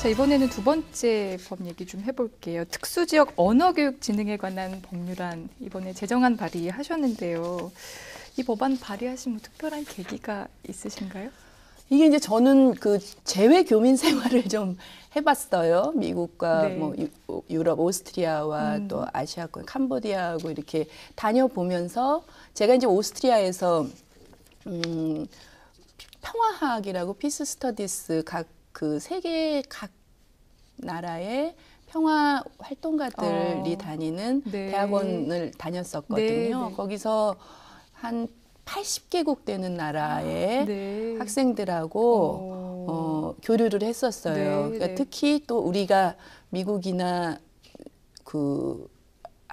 자, 이번에는 두 번째 법 얘기 좀 해볼게요. 특수지역 언어교육진흥에 관한 법률안 이번에 제정안 발의하셨는데요. 이 법안 발의하신 뭐 특별한 계기가 있으신가요? 이게 이제 저는 그 재외 교민 생활을 좀 해봤어요. 미국과 네. 뭐 유럽, 오스트리아와 또 아시아권, 캄보디아하고 이렇게 다녀보면서 제가 이제 오스트리아에서 평화학이라고 피스 스터디스 그 세계 각 나라의 평화 활동가들이 다니는 네. 대학원을 다녔었거든요. 네, 네. 거기서 한 80개국 되는 나라의 네. 학생들하고 교류를 했었어요. 네, 그러니까 네. 특히 또 우리가 미국이나 그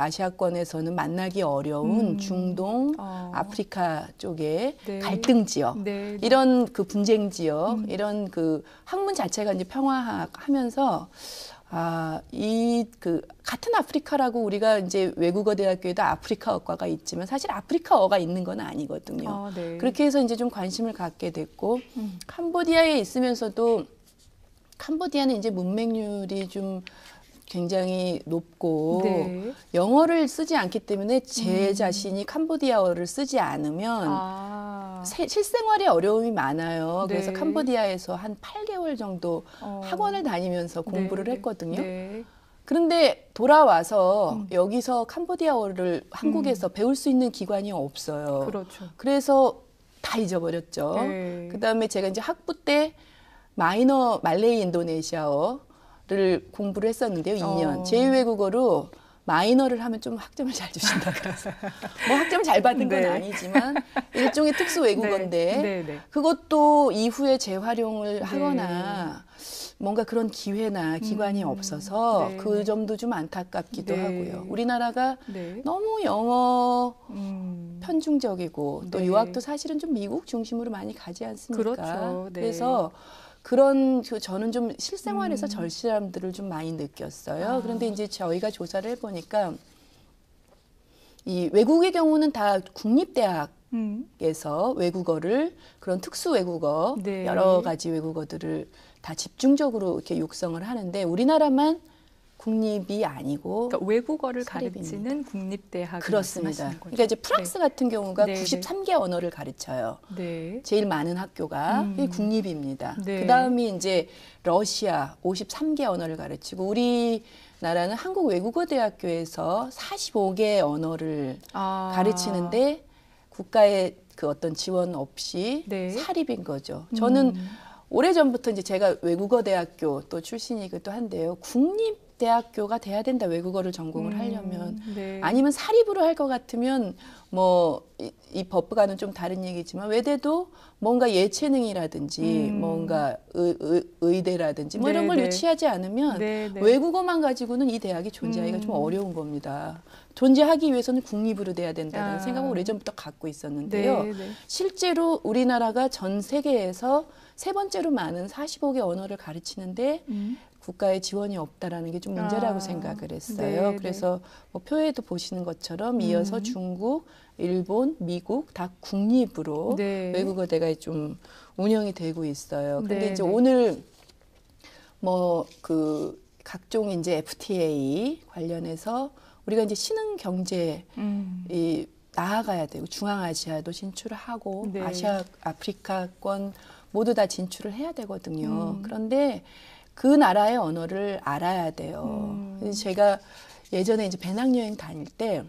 아시아권에서는 만나기 어려운 중동, 아프리카 쪽의 네. 갈등 지역, 네, 네. 이런 그 분쟁 지역, 이런 그 학문 자체가 이제 평화학 하면서 그 같은 아프리카라고 우리가 이제 외국어 대학교에도 아프리카어과가 있지만 사실 아프리카어가 있는 건 아니거든요. 네. 그렇게 해서 이제 좀 관심을 갖게 됐고 캄보디아에 있으면서도 캄보디아는 이제 문맹률이 좀 굉장히 높고 네. 영어를 쓰지 않기 때문에 제 자신이 캄보디아어를 쓰지 않으면 실생활에 어려움이 많아요. 네. 그래서 캄보디아에서 한 8개월 정도 학원을 다니면서 공부를 네. 했거든요. 네. 그런데 돌아와서 여기서 캄보디아어를 한국에서 배울 수 있는 기관이 없어요. 그렇죠. 그래서 다 잊어버렸죠. 네. 그다음에 제가 이제 학부 때 마이너 말레이 인도네시아어를 공부를 했었는데요. 2년. 제2외국어로 마이너를 하면 좀 학점을 잘 주신다 그래서 뭐 학점 잘 받은 건 네. 아니지만 일종의 특수 외국어인데 네. 네. 그것도 이후에 재활용을 하거나 뭔가 그런 기회나 기관이 없어서 네. 그 점도 좀 안타깝기도 네. 하고요. 우리나라가 네. 너무 영어 편중적이고 또 네. 유학도 사실은 좀 미국 중심으로 많이 가지 않습니까? 그렇죠. 네. 그래서 그런 저는 좀 실생활에서 절실함들을 좀 많이 느꼈어요. 그런데 이제 저희가 조사를 해보니까 이 외국의 경우는 다 국립대학에서 외국어를 그런 특수 외국어 네. 여러 가지 외국어들을 다 집중적으로 이렇게 육성을 하는데 우리나라만 국립이 아니고 그러니까 외국어를 사립입니다. 가르치는 국립대학 그렇습니다. 그러니까 이제 프랑스 같은 경우가 네, 93개 언어를 가르쳐요. 네. 제일 많은 학교가 그게 국립입니다. 네. 그다음이 이제 러시아 53개 언어를 가르치고 우리나라는 한국외국어대학교에서 45개 언어를 가르치는데 국가의 그 어떤 지원 없이 네. 사립인 거죠. 저는 오래전부터 이제 제가 외국어 대학교 또 출신이기도 한데요. 국립대학교가 돼야 된다. 외국어를 전공을 하려면. 네. 아니면 사립으로 할 것 같으면 뭐 이 법과는 좀 다른 얘기지만 외대도 뭔가 예체능이라든지 뭔가 의대라든지 뭐 이런 걸 네, 네. 유치하지 않으면 네, 네. 외국어만 가지고는 이 대학이 존재하기가 좀 어려운 겁니다. 존재하기 위해서는 국립으로 돼야 된다는 생각을 오래전부터 갖고 있었는데요. 네, 네. 실제로 우리나라가 전 세계에서 세 번째로 많은 45개 언어를 가르치는데 국가의 지원이 없다라는 게 좀 문제라고 생각을 했어요. 네, 그래서 뭐 표에도 보시는 것처럼 이어서 중국, 일본, 미국 다 국립으로 네. 외국어대가 좀 운영이 되고 있어요. 그런데 네, 이제 네. 오늘 뭐 그 각종 이제 FTA 관련해서 우리가 이제 신흥 경제 이 나아가야 되고 중앙아시아도 진출을 하고 네. 아시아, 아프리카권 모두 다 진출을 해야 되거든요. 그런데 그 나라의 언어를 알아야 돼요. 그래서 제가 예전에 이제 배낭여행 다닐 때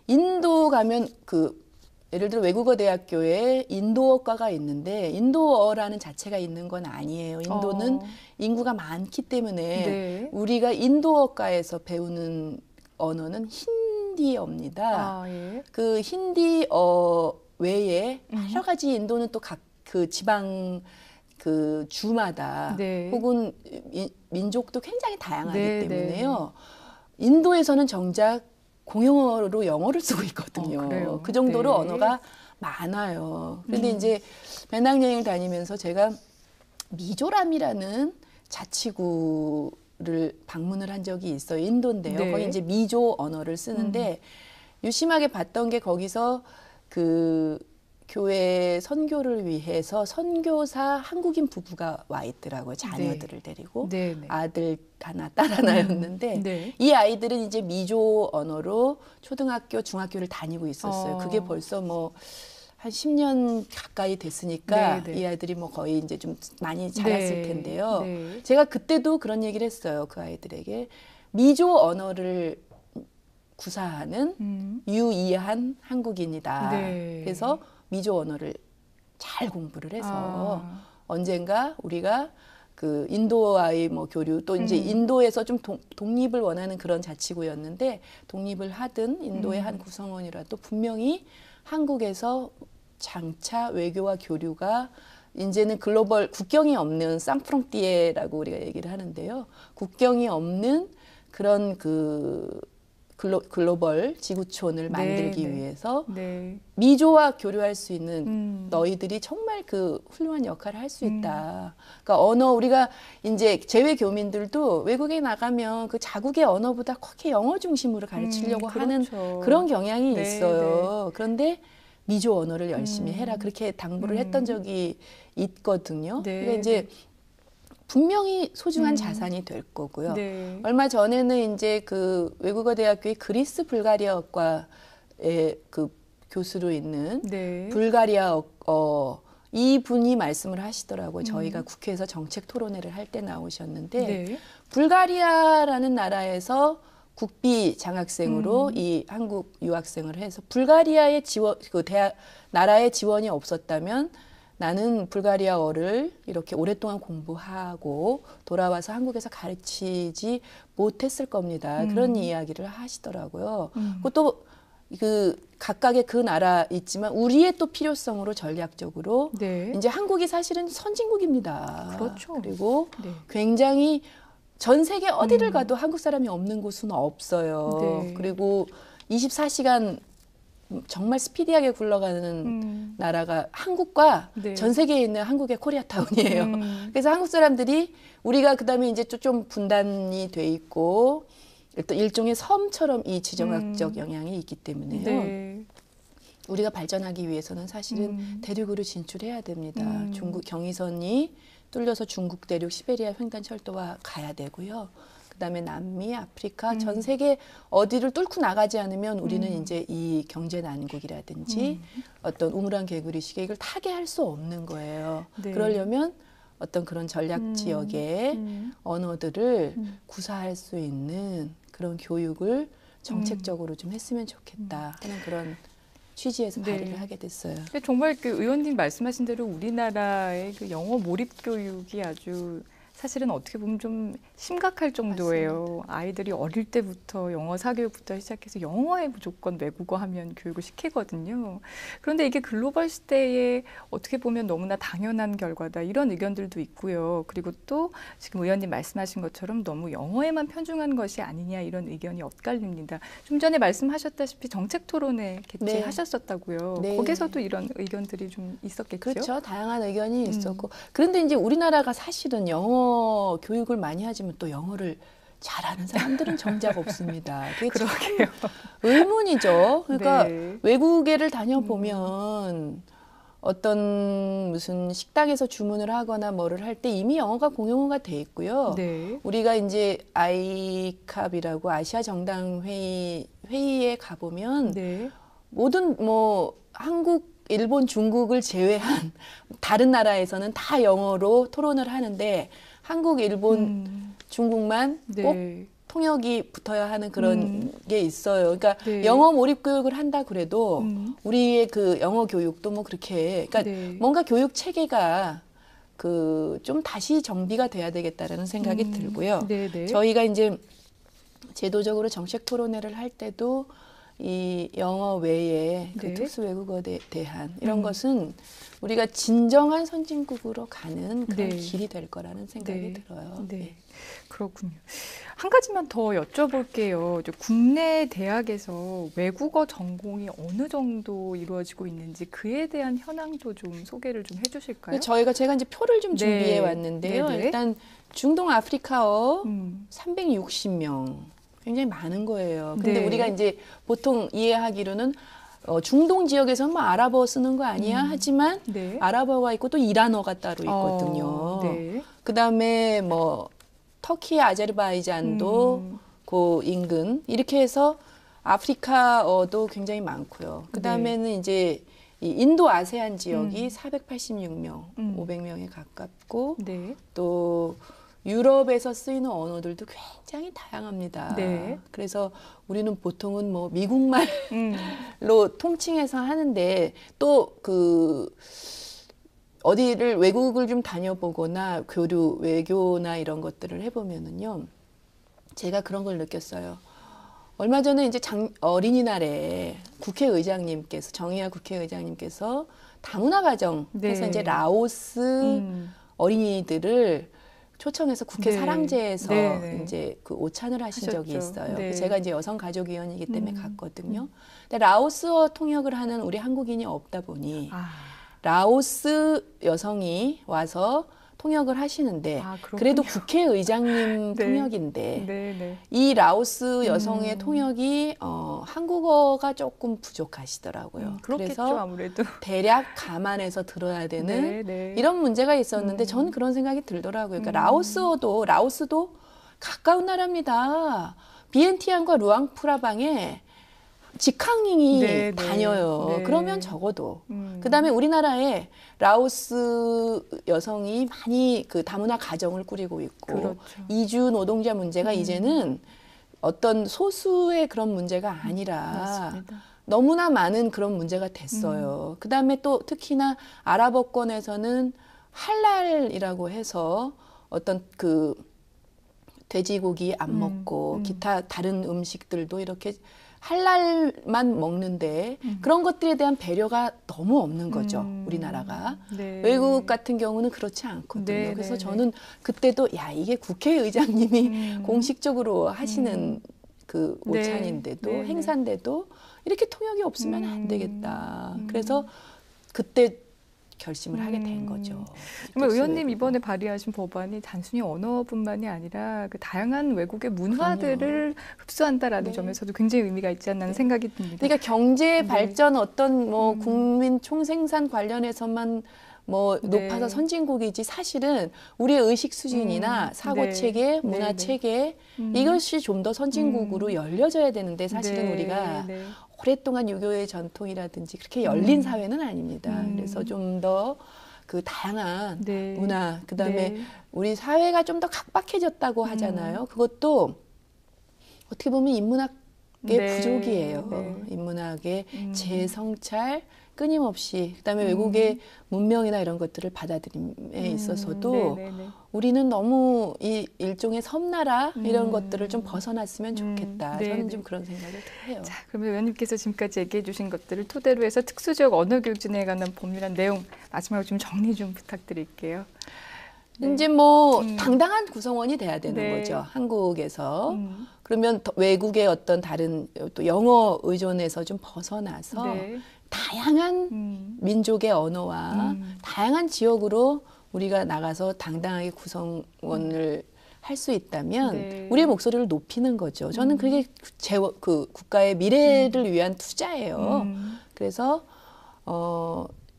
인도 가면 그 예를 들어 외국어 대학교에 인도어과가 있는데 인도어라는 자체가 있는 건 아니에요. 인도는 인구가 많기 때문에 네. 우리가 인도어과에서 배우는 언어는 힌디어입니다. 예. 그 힌디어 외에 여러 가지 인도는 또 각 그 지방 그 주마다 네. 혹은 민족도 굉장히 다양하기 네, 때문에요. 인도에서는 정작 공용어로 영어를 쓰고 있거든요. 그래요? 그 정도로 네. 언어가 많아요. 그런데 이제 배낭여행을 다니면서 제가 미조람이라는 자치구를 방문을 한 적이 있어요. 인도인데요. 네. 거기 이제 미조 언어를 쓰는데 유심하게 봤던 게 거기서 그 교회 선교를 위해서 선교사 한국인 부부가 와 있더라고요. 자녀들을 데리고 네, 네. 아들 하나, 딸 하나였는데 네. 이 아이들은 이제 미조 언어로 초등학교, 중학교를 다니고 있었어요. 그게 벌써 뭐 한 10년 가까이 됐으니까 네, 네. 이 아이들이 뭐 거의 이제 좀 많이 자랐을 네, 텐데요. 네. 제가 그때도 그런 얘기를 했어요. 그 아이들에게 미조 언어를 구사하는 유이한 한국인이다. 네. 그래서 미조 언어를 잘 공부를 해서 언젠가 우리가 그 인도와의 뭐 교류 또 이제 인도에서 좀 독립을 원하는 그런 자치구였는데 독립을 하든 인도의 한 구성원이라도 분명히 한국에서 장차 외교와 교류가 이제는 글로벌 국경이 없는 쌍프롱띠에라고 우리가 얘기를 하는데요. 국경이 없는 그런 그 글로벌 지구촌을 만들기 네, 위해서 네. 미조와 교류할 수 있는 너희들이 정말 그 훌륭한 역할을 할 수 있다. 그러니까 언어 우리가 이제 재외 교민들도 외국에 나가면 그 자국의 언어보다 크게 영어 중심으로 가르치려고 하는 그렇죠. 그런 경향이 네, 있어요. 그런데 미조 언어를 열심히 해라 그렇게 당부를 했던 적이 있거든요. 네, 그러니까 이제 분명히 소중한 자산이 될 거고요. 네. 얼마 전에는 이제 그 외국어 대학교의 그리스 불가리아어과의 그 교수로 있는 네. 불가리아어 이 분이 말씀을 하시더라고요. 저희가 국회에서 정책 토론회를 할 때 나오셨는데 네. 불가리아라는 나라에서 국비 장학생으로 이 한국 유학생을 해서 불가리아의 지원 그 대학 나라의 지원이 없었다면 나는 불가리아어를 이렇게 오랫동안 공부하고 돌아와서 한국에서 가르치지 못했을 겁니다. 그런 이야기를 하시더라고요. 그것도 그 각각의 그 나라 있지만 우리의 또 필요성으로 전략적으로 네. 이제 한국이 사실은 선진국입니다. 그렇죠. 그리고 네. 굉장히 전 세계 어디를 가도 한국 사람이 없는 곳은 없어요. 네. 그리고 24시간 정말 스피디하게 굴러가는 나라가 한국과 네. 전 세계에 있는 한국의 코리아타운이에요. 그래서 한국 사람들이 우리가 그다음에 이제 좀 분단이 돼 있고 일단 일종의 섬처럼 이 지정학적 영향이 있기 때문에요. 네. 우리가 발전하기 위해서는 사실은 대륙으로 진출해야 됩니다. 중국 경의선이 뚫려서 중국 대륙 시베리아 횡단철도와 가야 되고요. 그다음에 남미, 아프리카, 전 세계 어디를 뚫고 나가지 않으면 우리는 이제 이 경제 난국이라든지 어떤 우물안 개구리 시계 이걸 타게 할 수 없는 거예요. 네. 그러려면 어떤 그런 전략 지역의 언어들을 구사할 수 있는 그런 교육을 정책적으로 좀 했으면 좋겠다 하는 그런 취지에서 네. 발의를 하게 됐어요. 근데 정말 그 의원님 말씀하신 대로 우리나라의 그 영어 몰입 교육이 아주 사실은 어떻게 보면 좀 심각할 정도예요. 맞습니다. 아이들이 어릴 때부터 영어 사교육부터 시작해서 영어에 무조건 외국어 하면 교육을 시키거든요. 그런데 이게 글로벌 시대에 어떻게 보면 너무나 당연한 결과다. 이런 의견들도 있고요. 그리고 또 지금 의원님 말씀하신 것처럼 너무 영어에만 편중한 것이 아니냐 이런 의견이 엇갈립니다. 좀 전에 말씀하셨다시피 정책 토론회 개최하셨었다고요. 네. 거기서도 이런 의견들이 좀 있었겠죠? 그렇죠. 다양한 의견이 있었고. 그런데 이제 우리나라가 사실은 영어 교육을 많이 하지만 또 영어를 잘하는 사람들은 정작 없습니다. 그게 참 그러게요. 의문이죠. 그러니까 네. 외국에를 다녀보면 어떤 무슨 식당에서 주문을 하거나 뭐를 할 때 이미 영어가 공용어가 돼 있고요. 네. 우리가 이제 아이캅이라고 아시아 정당 회의에 가보면 네. 모든 뭐 한국, 일본, 중국을 제외한 다른 나라에서는 다 영어로 토론을 하는데 한국, 일본, 중국만 꼭 네. 통역이 붙어야 하는 그런 게 있어요. 그러니까 네. 영어 몰입 교육을 한다 그래도 우리의 그 영어 교육도 뭐 그렇게 그러니까 네. 뭔가 교육 체계가 그 좀 다시 정비가 돼야 되겠다라는 생각이 들고요. 네, 네. 저희가 이제 제도적으로 정책 토론회를 할 때도 이 영어 외에 그 네. 특수 특수 외국어에 대한 이런 것은 우리가 진정한 선진국으로 가는 그런 네. 길이 될 거라는 생각이 네. 들어요. 네. 그렇군요. 한 가지만 더 여쭤볼게요. 국내 대학에서 외국어 전공이 어느 정도 이루어지고 있는지 그에 대한 현황도 좀 소개를 좀 해주실까요? 제가 이제 표를 좀 네. 준비해 왔는데요. 네네. 일단 중동 아프리카어 360명. 굉장히 많은 거예요. 근데 네. 우리가 이제 보통 이해하기로는 중동 지역에서는 뭐 아랍어 쓰는 거 아니야? 하지만 네. 아랍어가 있고 또 이란어가 따로 있거든요. 네. 그다음에 뭐 터키, 아제르바이잔도 그 인근 이렇게 해서 아프리카어도 굉장히 많고요. 그다음에는 이제 이 인도 아세안 지역이 486명, 500명에 가깝고 네. 또 유럽에서 쓰이는 언어들도 굉장히 다양합니다. 네. 그래서 우리는 보통은 뭐 미국말로 통칭해서 하는데 또 그 어디를 외국을 좀 다녀보거나 교류, 외교나 이런 것들을 해보면은요, 제가 그런 걸 느꼈어요. 얼마 전에 이제 어린이날에 국회의장님께서, 정의화 국회의장님께서 다문화 가정 해서 네. 이제 라오스 어린이들을 초청해서 국회 네. 사랑제에서 네. 이제 그 오찬을 하신 적이 하셨죠. 있어요. 네. 제가 이제 여성가족위원이기 때문에 갔거든요. 근데 라오스어 통역을 하는 우리 한국인이 없다 보니 라오스 여성이 와서 통역을 하시는데 그래도 국회의장님 네. 통역인데 네, 네. 이 라오스 여성의 통역이 한국어가 조금 부족하시더라고요. 그렇겠죠, 그래서 아무래도. 대략 감안해서 들어야 되는 네, 네. 이런 문제가 있었는데 저는 그런 생각이 들더라고요. 그러니까 라오스도 가까운 나라입니다. 비엔티안과 루앙프라방에 직항이 네, 네. 다녀요. 네. 그러면 적어도. 그다음에 우리나라에 라오스 여성이 많이 그 다문화 가정을 꾸리고 있고 그렇죠. 이주 노동자 문제가 이제는 어떤 소수의 그런 문제가 아니라 맞습니다. 너무나 많은 그런 문제가 됐어요. 그다음에 또 특히나 아랍어권에서는 할랄이라고 해서 어떤 그 돼지고기 안 먹고 기타 다른 음식들도 이렇게 할랄만 먹는데 그런 것들에 대한 배려가 너무 없는 거죠. 우리나라가. 네. 외국 같은 경우는 그렇지 않거든요. 네, 그래서 네, 저는 그때도 야 이게 국회의장님이 공식적으로 하시는 그 네. 오찬인데도 네, 네. 행사인데도 이렇게 통역이 없으면 안 되겠다. 그래서 그때 결심을 하게 된 거죠. 정말 의원님 이번에 발의하신 법안이 단순히 언어뿐만이 아니라 그 다양한 외국의 문화들을 흡수한다라는 네. 점에서도 굉장히 의미가 있지 않나 하는 생각이 듭니다. 그러니까 경제 발전 어떤 뭐 국민 총생산 관련해서만 뭐 높아서 선진국이지 사실은 우리의 의식 수준이나 사고 네. 체계, 문화 네, 네. 체계 이것이 좀 더 선진국으로 열려져야 되는데 사실은 네, 우리가 네. 오랫동안 유교의 전통이라든지 그렇게 열린 사회는 아닙니다. 그래서 좀 더 그 다양한 네. 문화, 그다음에 네. 우리 사회가 좀 더 각박해졌다고 하잖아요. 그것도 어떻게 보면 인문학의 네. 부족이에요. 네. 인문학의 재성찰 끊임없이 그다음에 외국의 문명이나 이런 것들을 받아들임에 있어서도 네, 네, 네. 우리는 너무 이 일종의 섬나라 이런 것들을 좀 벗어났으면 좋겠다. 네, 저는 네. 좀 그런 생각을 해요. 자, 그러면 의원님께서 지금까지 얘기해 주신 것들을 토대로 해서 특수지역 언어교육 진행에 관한 법률안 내용 마지막으로 좀 정리 좀 부탁드릴게요. 네. 이제 뭐 당당한 구성원이 돼야 되는 네. 거죠. 한국에서. 그러면 외국의 어떤 다른 또 영어 의존에서 좀 벗어나서 네. 다양한 민족의 언어와 다양한 지역으로 우리가 나가서 당당하게 구성원을 할 수 있다면 네. 우리의 목소리를 높이는 거죠. 저는 그게 그 국가의 미래를 위한 투자예요. 그래서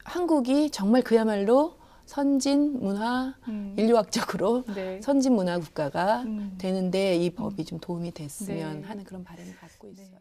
한국이 정말 그야말로 선진 문화 인류학적으로 네. 선진 문화 국가가 되는데 이 법이 좀 도움이 됐으면 하는 그런 바람을 갖고 있어요.